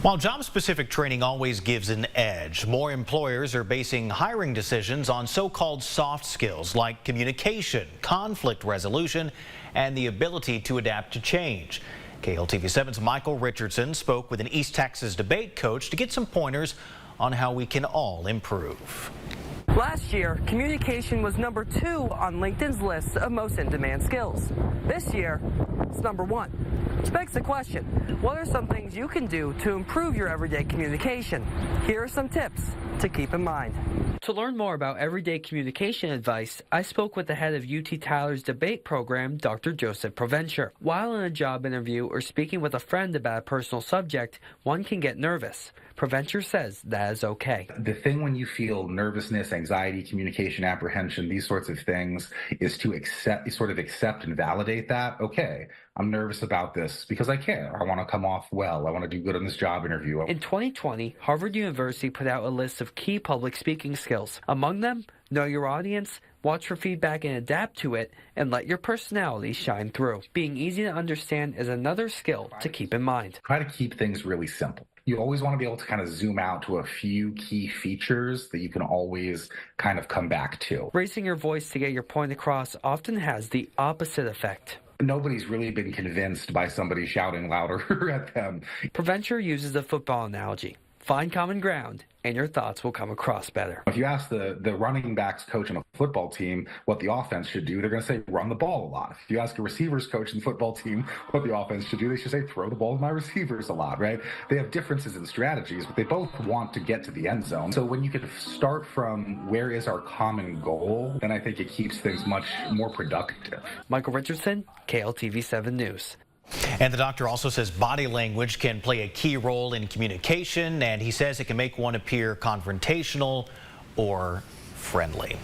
While job-specific training always gives an edge, more employers are basing hiring decisions on so-called soft skills like communication, conflict resolution, and the ability to adapt to change. KLTV7's Michael Richardson spoke with an East Texas debate coach to get some pointers on how we can all improve. Last year, communication was number 2 on LinkedIn's list of most in-demand skills. This year, it's number 1. Which begs the question, what are some things you can do to improve your everyday communication? Here are some tips to keep in mind. To learn more about everyday communication advice, I spoke with the head of UT Tyler's debate program, Dr. Joseph Provencher. While in a job interview or speaking with a friend about a personal subject, one can get nervous. Provencher says that is okay. The thing when you feel nervousness, anxiety, communication, apprehension, these sorts of things, is to accept and validate that. Okay, I'm nervous about this because I care. I want to come off well. I want to do good in this job interview. In 2020, Harvard University put out a list of key public speaking skills. Among them, know your audience, watch for feedback and adapt to it, and let your personality shine through. Being easy to understand is another skill to keep in mind. Try to keep things really simple. You always want to be able to kind of zoom out to a few key features that you can always kind of come back to. Raising your voice to get your point across often has the opposite effect. Nobody's really been convinced by somebody shouting louder at them. Provencher uses the football analogy. Find common ground, and your thoughts will come across better. If you ask the running backs coach on a football team what the offense should do, they're going to say run the ball a lot. If you ask a receivers coach in the football team what the offense should do, they should say throw the ball to my receivers a lot, right? They have differences in strategies, but they both want to get to the end zone. So when you can start from where is our common goal, then I think it keeps things much more productive. Michael Richardson, KLTV7 News. And the doctor also says body language can play a key role in communication, and he says it can make one appear confrontational or friendly.